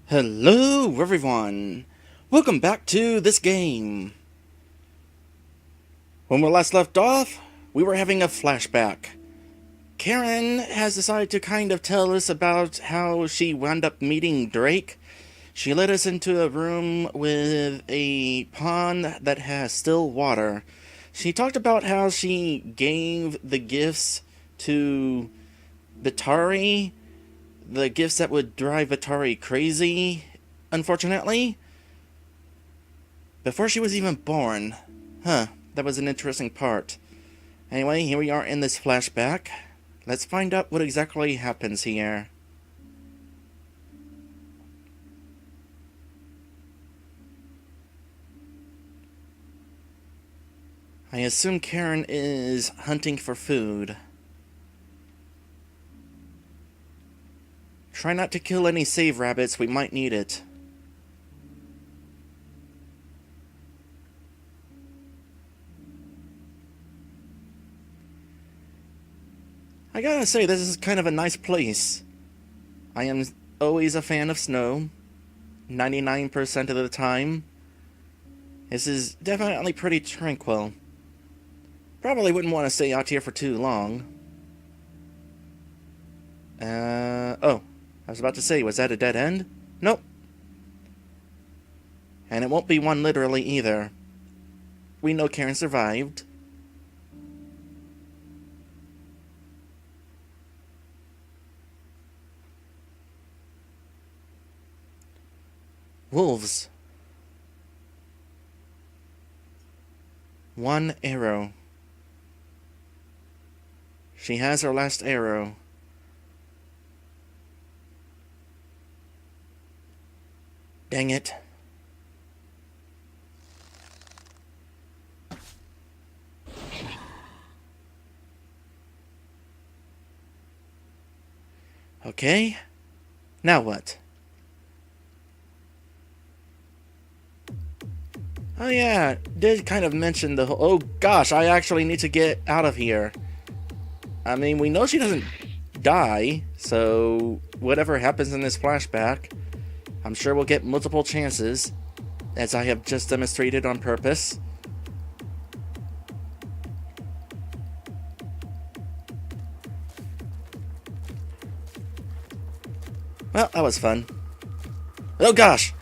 Hello everyone! Welcome back to this game. When we last left off, we were having a flashback. Karen has decided to kind of tell us about how she wound up meeting Drake. She led us into a room with a pond that has still water. She talked about how she gave the gifts to Vitari, the gifts that would drive Vitari crazy, unfortunately, before she was even born. That was an interesting part. Anyway, here we are in this flashback. Let's find out what exactly happens here. I assume Karen is hunting for food. Try not to kill any save rabbits, we might need it. I gotta say, this is kind of a nice place. I am always a fan of snow, 99% of the time. This is definitely pretty tranquil. Probably wouldn't want to stay out here for too long. Oh, I was about to say, was that a dead end? Nope. And it won't be one literally either. We know Karen survived. Wolves. 1 arrow. She has her last arrow. Dang it. Okay. Now what? Oh yeah, did kind of mention the whole... Oh gosh, I actually need to get out of here. I mean, we know she doesn't die, so whatever happens in this flashback, I'm sure we'll get multiple chances, as I have just demonstrated on purpose. Well, that was fun. Oh gosh!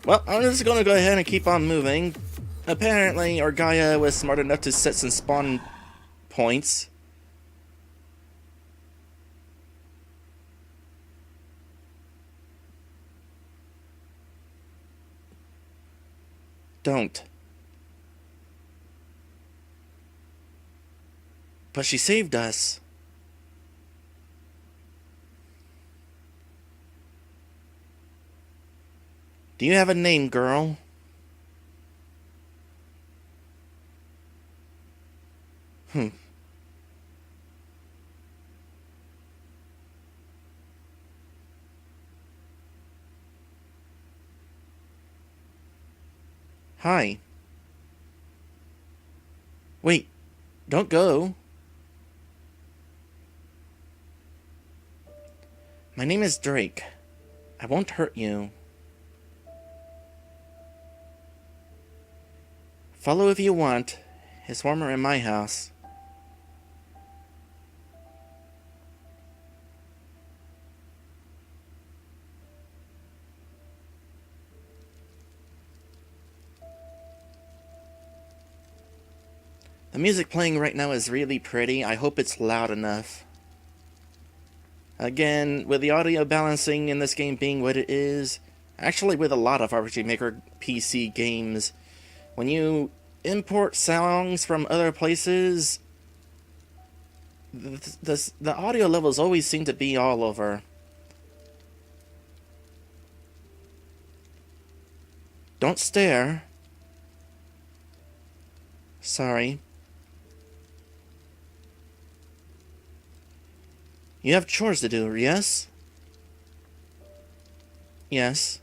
Well, I'm just gonna go ahead and keep on moving. Apparently, Gaia was smart enough to set some spawn points. Don't. But she saved us. Do you have a name, girl? Hi. Wait, don't go. My name is Drake. I won't hurt you. Follow if you want. It's warmer in my house. The music playing right now is really pretty. I hope it's loud enough. Again, with the audio balancing in this game being what it is, actually with a lot of RPG Maker PC games, when you import songs from other places, the audio levels always seem to be all over. Don't stare. Sorry. You have chores to do, yes? Yes.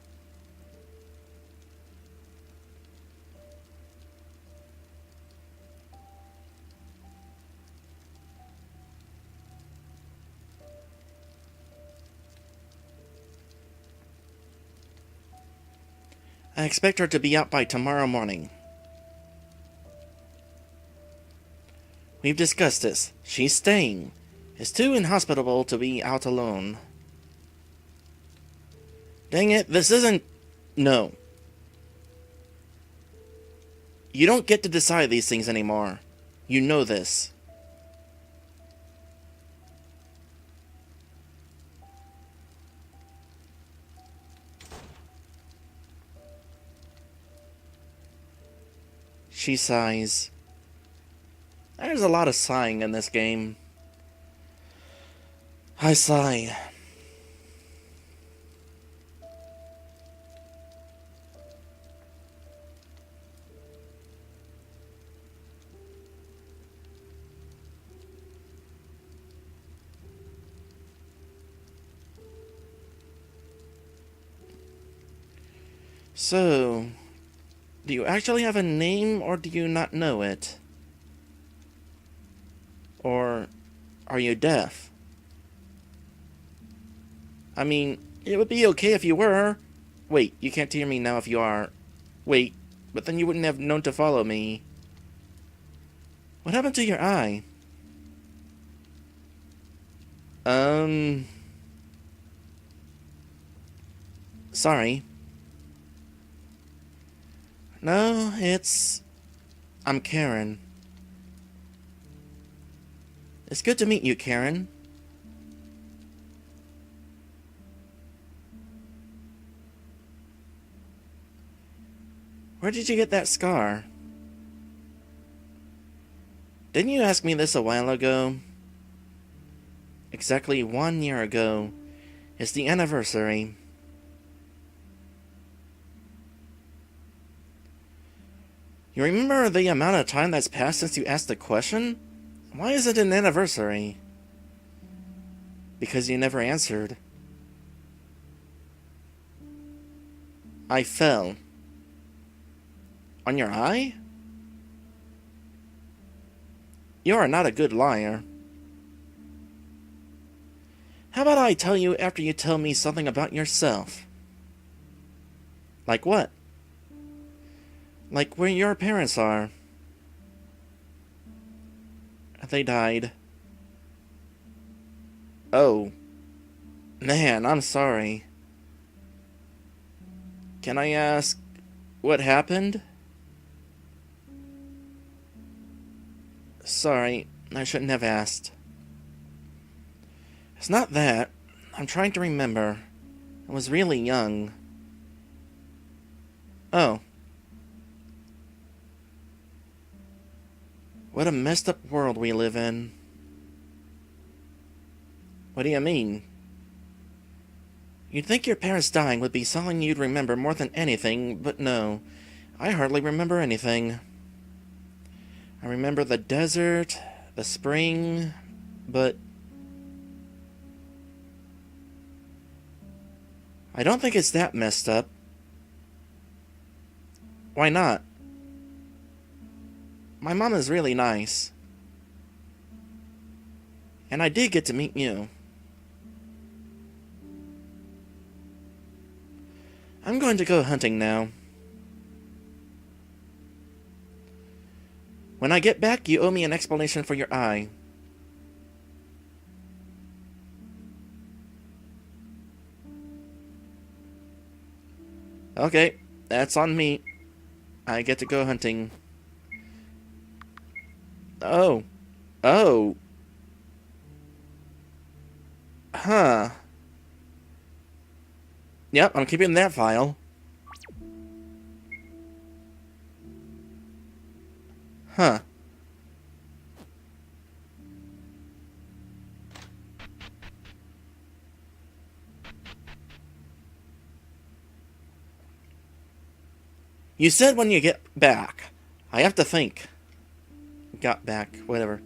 I expect her to be out by tomorrow morning. We've discussed this. She's staying. It's too inhospitable to be out alone. Dang it, this isn't... No. You don't get to decide these things anymore. You know this. She sighs. There's a lot of sighing in this game. I sigh. So, do you actually have a name, or do you not know it? Or are you deaf? I mean, it would be okay if you were. Wait, you can't hear me now if you are. Wait, but then you wouldn't have known to follow me. What happened to your eye? Sorry. No, I'm Karen. It's good to meet you, Karen. Where did you get that scar? Didn't you ask me this a while ago? Exactly 1 year ago. It's the anniversary. You remember the amount of time that's passed since you asked the question? Why is it an anniversary? Because you never answered. I fell. On your eye? You are not a good liar. How about I tell you after you tell me something about yourself? Like what? Like where your parents are. They died. Oh. Man, I'm sorry. Can I ask what happened? Sorry, I shouldn't have asked. It's not that. I'm trying to remember. I was really young. Oh. What a messed up world we live in. What do you mean? You'd think your parents dying would be something you'd remember more than anything, but no. I hardly remember anything. I remember the desert, the spring, but... I don't think it's that messed up. Why not? My mom is really nice. And I did get to meet you. I'm going to go hunting now. When I get back, you owe me an explanation for your eye. Okay, that's on me. I get to go hunting. Oh. Oh. Huh. Yep, I'm keeping that file. Huh. You said when you get back. I have to think. Got back, whatever.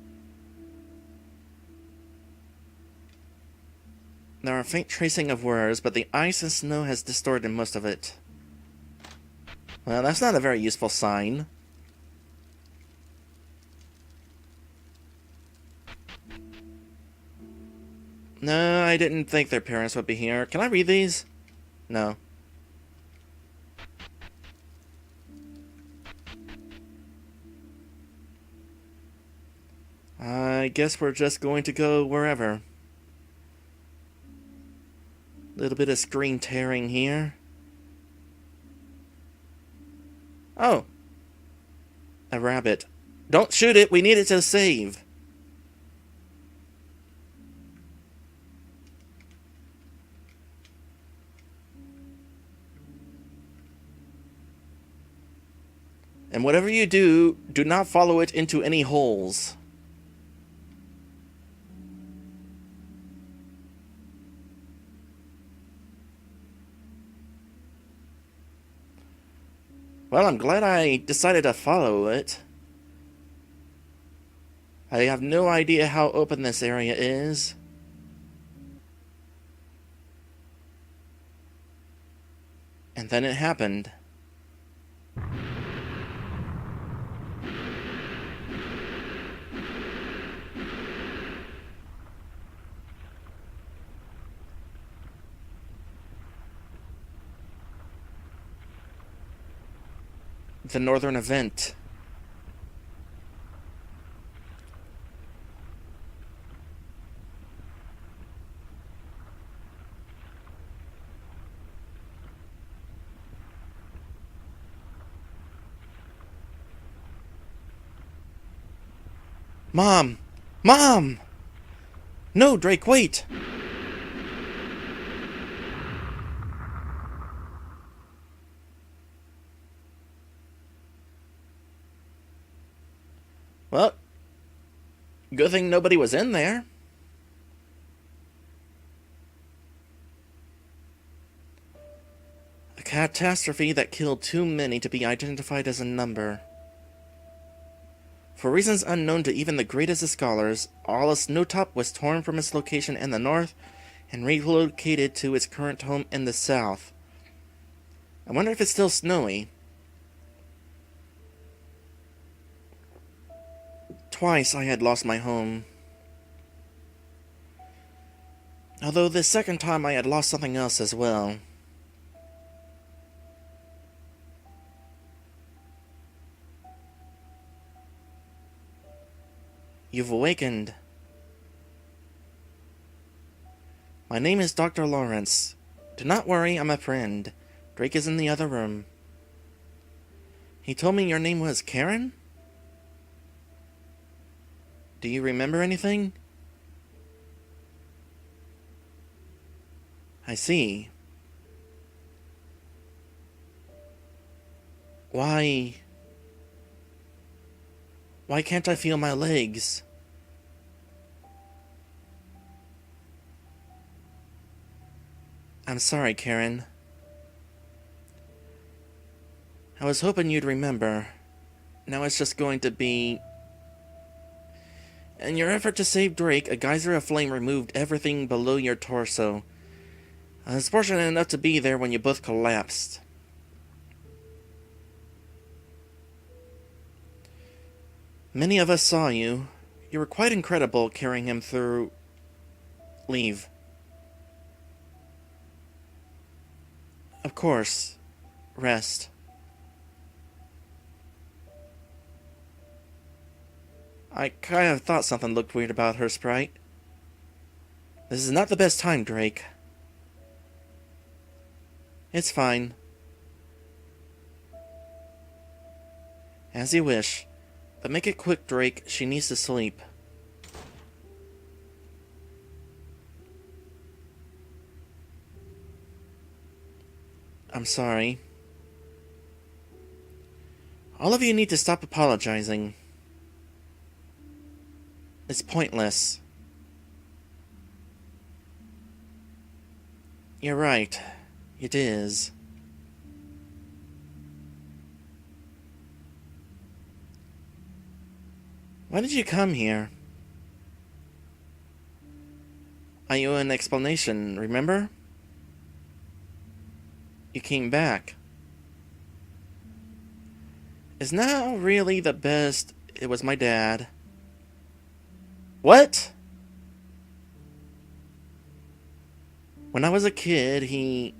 There are faint tracing of words, but the ice and snow has distorted most of it. Well, that's not a very useful sign. No, I didn't think their parents would be here. Can I read these? No. I guess we're just going to go wherever. Little bit of screen tearing here. Oh. A rabbit. Don't shoot it, we need it to save. And whatever you do, do not follow it into any holes. Well, I'm glad I decided to follow it. I have no idea how open this area is. And then it happened. The Northern Event. Mom! Mom! No, Drake, wait! Well, good thing nobody was in there. A catastrophe that killed too many to be identified as a number. For reasons unknown to even the greatest of scholars, all Snowtop was torn from its location in the north and relocated to its current home in the south. I wonder if it's still snowy. Twice I had lost my home. Although the second time I had lost something else as well. You've awakened. My name is Dr. Lawrence. Do not worry, I'm a friend. Drake is in the other room. He told me your name was Karen? Do you remember anything? I see. Why can't I feel my legs? I'm sorry, Karen. I was hoping you'd remember. Now it's just going to be... In your effort to save Drake, a geyser of flame removed everything below your torso. I was fortunate enough to be there when you both collapsed. Many of us saw you. You were quite incredible carrying him through... Leave. Of course. Rest. I kind of thought something looked weird about her, Sprite. This is not the best time, Drake. It's fine. As you wish. But make it quick, Drake. She needs to sleep. I'm sorry. All of you need to stop apologizing. It's pointless. You're right. It is. Why did you come here? I owe an explanation, remember? You came back. Is now really the best? It was my dad. What? When I was a kid, he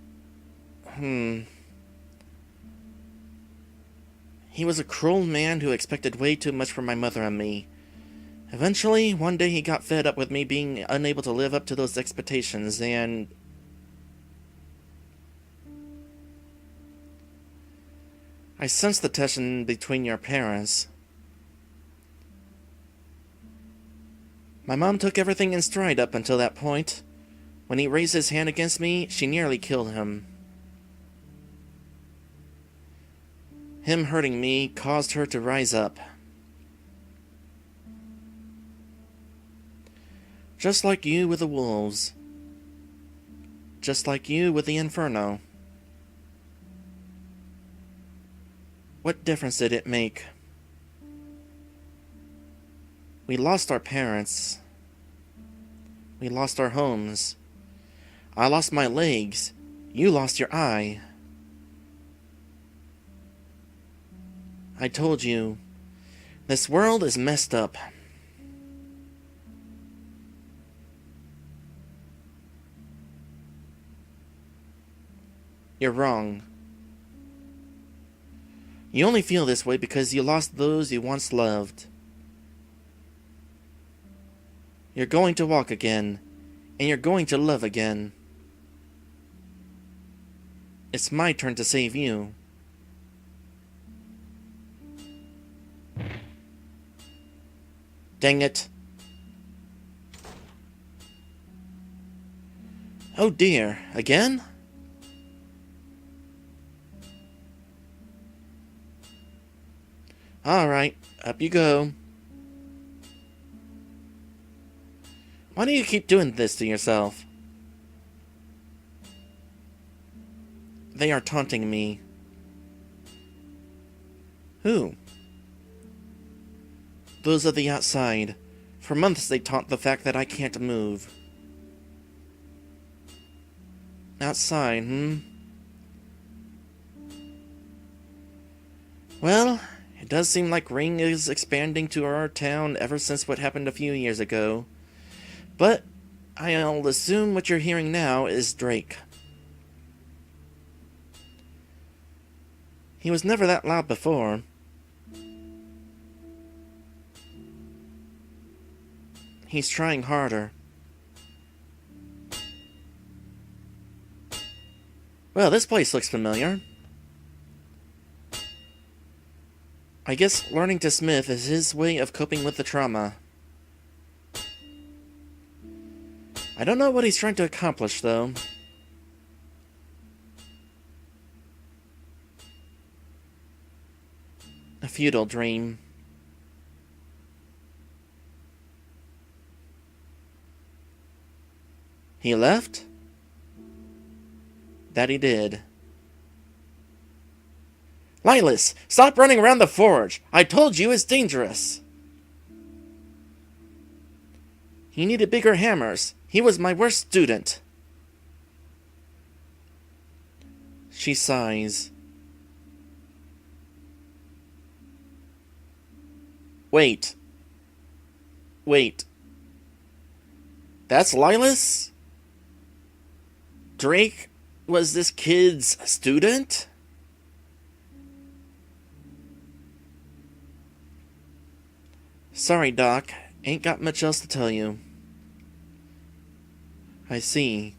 was a cruel man who expected way too much from my mother and me. Eventually, one day he got fed up with me being unable to live up to those expectations, and I sensed the tension between your parents. My mom took everything in stride up until that point. When he raised his hand against me, she nearly killed him. Him hurting me caused her to rise up. Just like you with the wolves. Just like you with the inferno. What difference did it make? We lost our parents. We lost our homes. I lost my legs. You lost your eye. I told you, this world is messed up. You're wrong. You only feel this way because you lost those you once loved. You're going to walk again, and you're going to love again. It's my turn to save you. Dang it. Oh dear, again? Alright, up you go. Why do you keep doing this to yourself? They are taunting me. Who? Those of the outside. For months they taunt the fact that I can't move. Outside, Well, it does seem like Ring is expanding to our town ever since what happened a few years ago. But I'll assume what you're hearing now is Drake. He was never that loud before. He's trying harder. Well, this place looks familiar. I guess learning to smith is his way of coping with the trauma. I don't know what he's trying to accomplish, though. A futile dream. He left? That he did. Lilas, stop running around the forge! I told you it's dangerous! He needed bigger hammers. He was my worst student. She sighs. Wait. That's Lilas? Drake was this kid's student? Sorry, Doc. Ain't got much else to tell you. I see.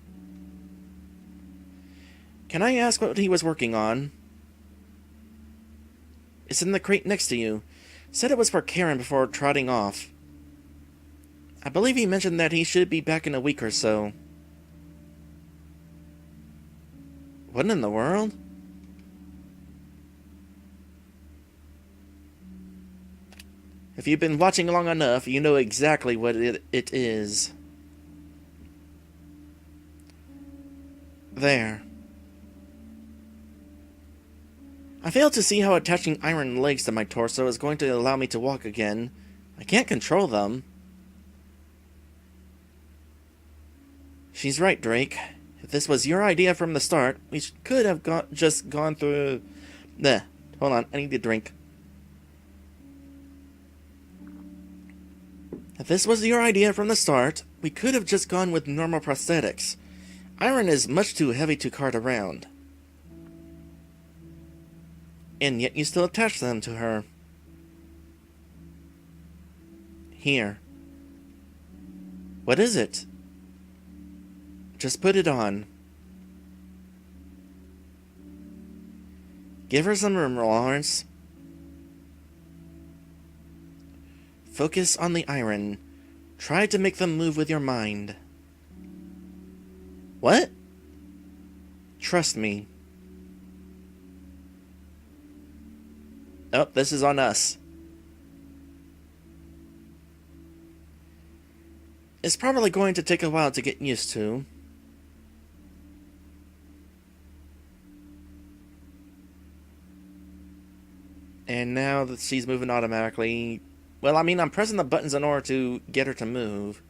Can I ask what he was working on? It's in the crate next to you. Said it was for Karen before trotting off. I believe he mentioned that he should be back in a week or so. What in the world? If you've been watching long enough, you know exactly what it is. There. I fail to see how attaching iron legs to my torso is going to allow me to walk again. I can't control them. She's right, Drake. If this was your idea from the start, we could have just gone through... Hold on, I need a drink. If this was your idea from the start, we could have just gone with normal prosthetics. Iron is much too heavy to cart around. And yet you still attach them to her. Here, What is it? Just put it on. Give her some room, Lawrence. Focus on the iron. Try to make them move with your mind. What? Trust me. Oh, this is on us. It's probably going to take a while to get used to. And now that she's moving automatically... Well, I mean, I'm pressing the buttons in order to get her to move.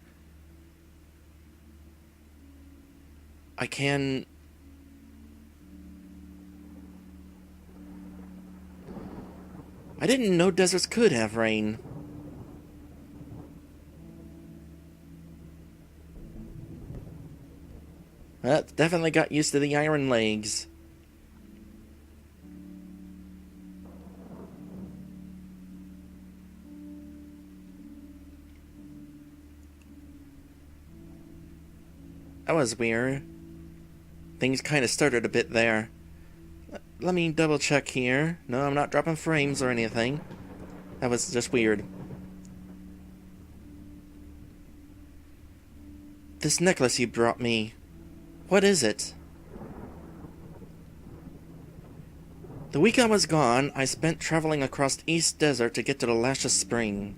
I can... I didn't know deserts could have rain. Well, definitely got used to the iron legs. That was weird. Things kind of started a bit there. Let me double check here. No, I'm not dropping frames or anything. That was just weird. This necklace you brought me. What is it? The week I was gone, I spent traveling across the East Desert to get to the Lashes Spring.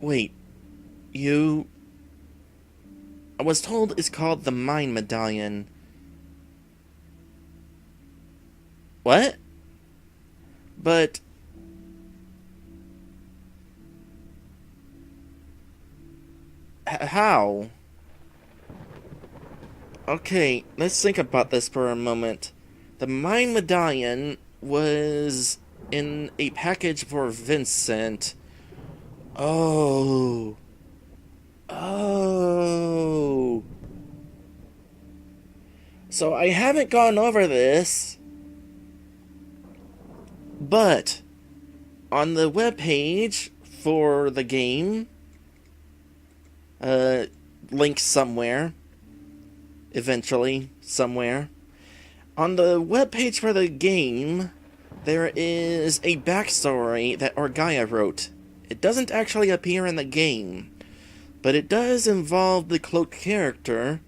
Wait. You... I was told it's called the Mind Medallion. What? But... how? Okay, let's think about this for a moment. The Mind Medallion was in a package for Vincent. Oh... oh... So I haven't gone over this, but on the webpage for the game, link somewhere, eventually, somewhere, on the webpage for the game, there is a backstory that Orgaia wrote. It doesn't actually appear in the game, but it does involve the cloaked character,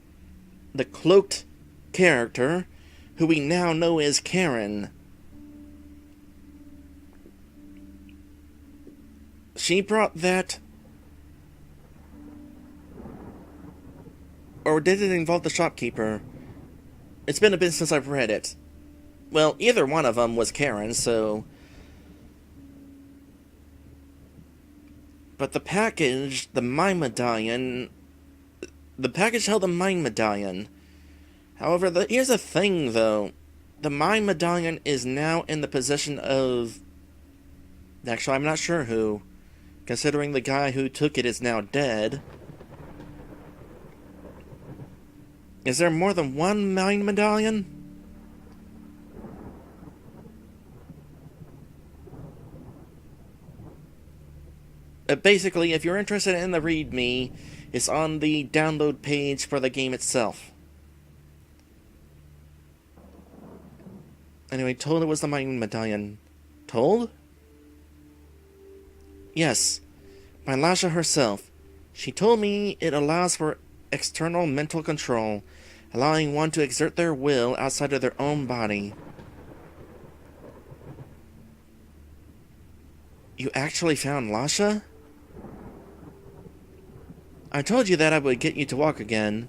who we now know as Karen. She brought that... or did it involve the shopkeeper? It's been a bit since I've read it. Well, either one of them was Karen, so... But the package, the Mind Medallion... the package held a Mind Medallion. However, here's the thing, though. The Mind Medallion is now in the possession of... actually, I'm not sure who. Considering the guy who took it is now dead. Is there more than one Mind Medallion? Basically, if you're interested in the README, it's on the download page for the game itself. Anyway, told it was the Mind Medallion. Told? Yes, by Lasha herself. She told me it allows for external mental control, allowing one to exert their will outside of their own body. You actually found Lasha? I told you that I would get you to walk again.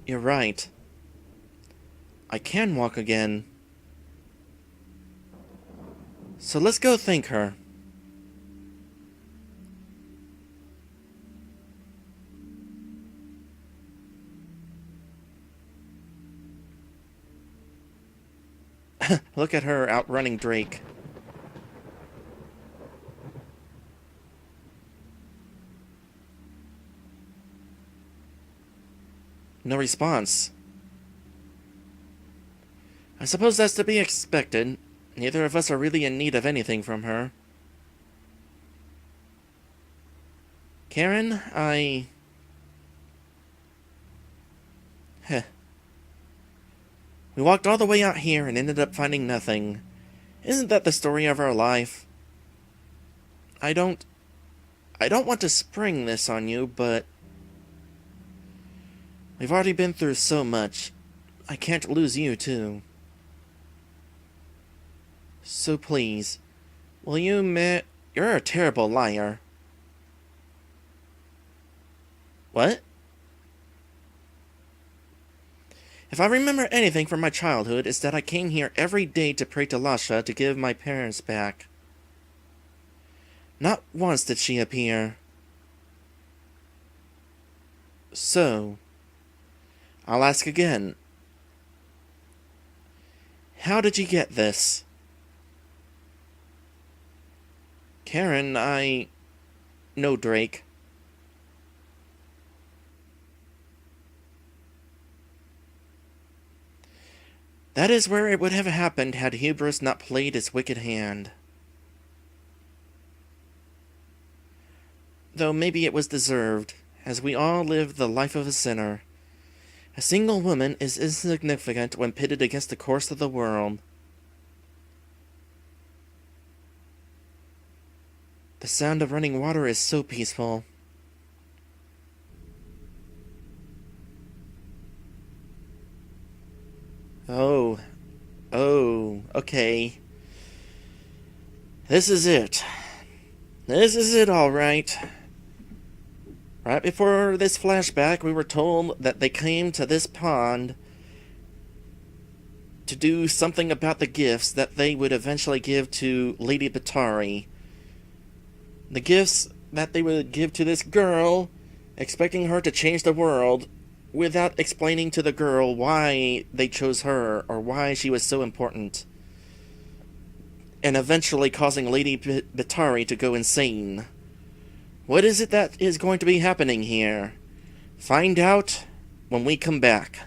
You're right. I can walk again. So let's go thank her. Look at her outrunning Drake. No response. I suppose that's to be expected. Neither of us are really in need of anything from her. Karen, Heh. We walked all the way out here and ended up finding nothing. Isn't that the story of our life? I don't want to spring this on you, but we've already been through so much. I can't lose you, too. So please, will you admit you're a terrible liar? What? If I remember anything from my childhood, it's that I came here every day to pray to Lasha to give my parents back. Not once did she appear. So, I'll ask again. How did you get this? Karen, No, Drake. That is where it would have happened had Hubris not played his wicked hand. Though maybe it was deserved, as we all live the life of a sinner. A single woman is insignificant when pitted against the course of the world. The sound of running water is so peaceful. Oh, okay. This is it. This is it, all right. Right before this flashback, we were told that they came to this pond to do something about the gifts that they would eventually give to Lady Batari. The gifts that they would give to this girl, expecting her to change the world, without explaining to the girl why they chose her or why she was so important, and eventually causing Lady Batari to go insane. What is it that is going to be happening here? Find out when we come back.